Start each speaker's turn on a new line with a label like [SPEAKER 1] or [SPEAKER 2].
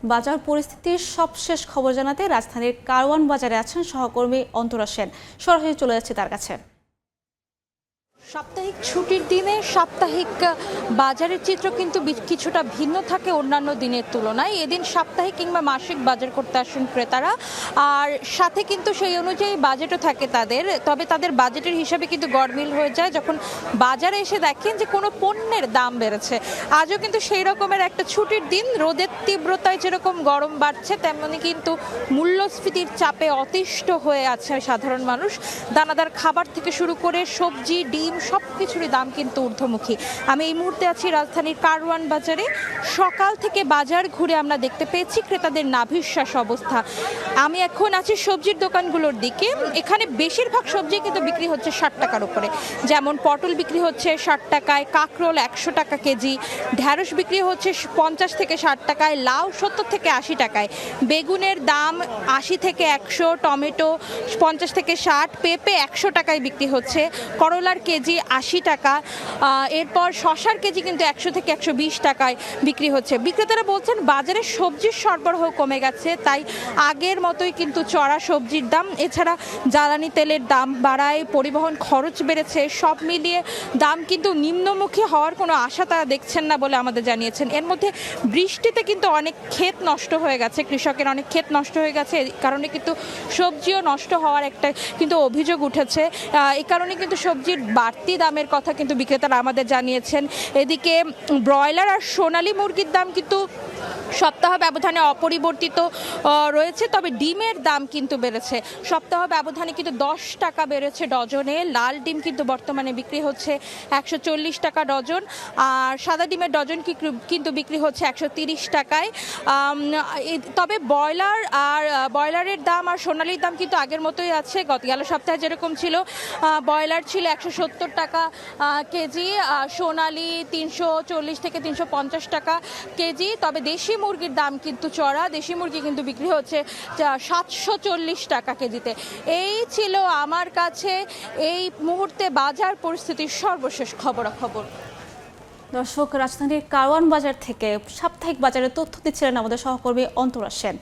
[SPEAKER 1] বাজার পরিস্থিতির সবশেষ খবর জানাতে রাজধানীর কারওয়ান বাজারে আছেন সহকর্মী অন্তরা সেন। সরাসরি চলে যাচ্ছে তার কাছে।
[SPEAKER 2] সাপ্তাহিক ছুটির দিনে সাপ্তাহিক বাজারের চিত্র কিন্তু কিছুটা ভিন্ন থাকে অন্যান্য দিনের তুলনায়। এদিন সাপ্তাহিক কিংবা মাসিক বাজার করতে আসেন ক্রেতারা, আর সাথে কিন্তু সেই অনুযায়ী বাজেটও থাকে তাদের। তবে তাদের বাজেটের হিসাবে কিন্তু গড়মিল হয়ে যায় যখন বাজারে এসে দেখেন যে কোনো পণ্যের দাম বেড়েছে। আজও কিন্তু সেই রকমের একটা ছুটির দিন, রোদের তীব্রতায় যেরকম গরম বাড়ছে তেমনি কিন্তু মূল্যস্ফীতির চাপে অতিষ্ঠ হয়ে আছে সাধারণ মানুষ। দানাদার খাবার থেকে শুরু করে সবজি, ডিম সব কিছুরই দাম কিন্তু ঊর্ধ্বমুখী। আমি এই মুহূর্তে আছি রাজধানীর কারওয়ান বাজারে। সকাল থেকে বাজার ঘুরে আমরা দেখতে পেয়েছি ক্রেতাদের নাভিশ্বাস অবস্থা। আমি এখন আছি সবজির দোকানগুলোর দিকে। এখানে বেশিরভাগ সবজি কিন্তু বিক্রি হচ্ছে 60 টাকার উপরে। যেমন পটল বিক্রি হচ্ছে 60 টাকায়, কাঁকরোল 100 টাকা কেজি, ঢ্যাঁড়স বিক্রি হচ্ছে 50 থেকে 60 টাকায়, লাউ 70 থেকে 80 টাকায়, বেগুনের দাম 80 থেকে 100, টমেটো 50 থেকে 60, পেঁপে 100 টাকায় বিক্রি হচ্ছে, করলার কেজি 80 টাকা, এরপর শশার কেজি কিন্তু 100 থেকে 120 টাকায় বিক্রি হচ্ছে। বিক্রেতারা বলছেন বাজারে সবজির সরবরাহ কমে গেছে, তাই আগের মতোই কিন্তু চড়া সবজির দাম। এছাড়া জ্বালানি তেলের দাম বাড়ায়, পরিবহন খরচ বেড়েছে, সব মিলিয়ে দাম কিন্তু নিম্নমুখী হওয়ার কোনো আশা তারা দেখছেন না বলে আমাদের জানিয়েছেন। এর মধ্যে বৃষ্টিতে কিন্তু অনেক ক্ষেত নষ্ট হয়ে গেছে, কৃষকের অনেক ক্ষেত নষ্ট হয়ে গেছে। এই কারণে কিন্তু সবজিও নষ্ট হওয়ার একটা কিন্তু অভিযোগ উঠেছে। এই কারণে কিন্তু সবজির বাড়তি দামের কথা কিন্তু বিক্রেতারা আমাদের জানিয়েছেন। এদিকে ব্রয়লার আর সোনালী মুরগির দাম কিন্তু সপ্তাহ ব্যবধানে অপরিবর্তিত রয়েছে, তবে ডিমের দাম কিন্তু বেড়েছে। সপ্তাহ ব্যবধানে কিন্তু 10 টাকা বেড়েছে ডজনে। লাল ডিম কিন্তু বর্তমানে বিক্রি হচ্ছে 140 টাকা ডজন, আর সাদা ডিমের ডজন কিন্তু বিক্রি হচ্ছে 130 টাকায়। তবে ব্রয়লারের দাম আর সোনালির দাম কিন্তু আগের মতোই আছে। গেল সপ্তাহে যেরকম ছিল, ব্রয়লার ছিল 170 টাকা কেজি, সোনালি 340 থেকে 350 টাকা কেজি। তবে দেশি মুরগির দাম কিন্তু চড়া, দেশি মুরগি কিন্তু বিক্রি হচ্ছে 740 টাকা কেজিতে। এই ছিল আমার কাছে এই মুহূর্তে বাজার পরিস্থিতির সর্বশেষ খবরাখবর।
[SPEAKER 1] দর্শক, রাজধানীর কারওয়ান বাজার থেকে সাপ্তাহিক বাজারের তথ্য দিচ্ছিলেন আমাদের সহকর্মী অন্তরা সেন।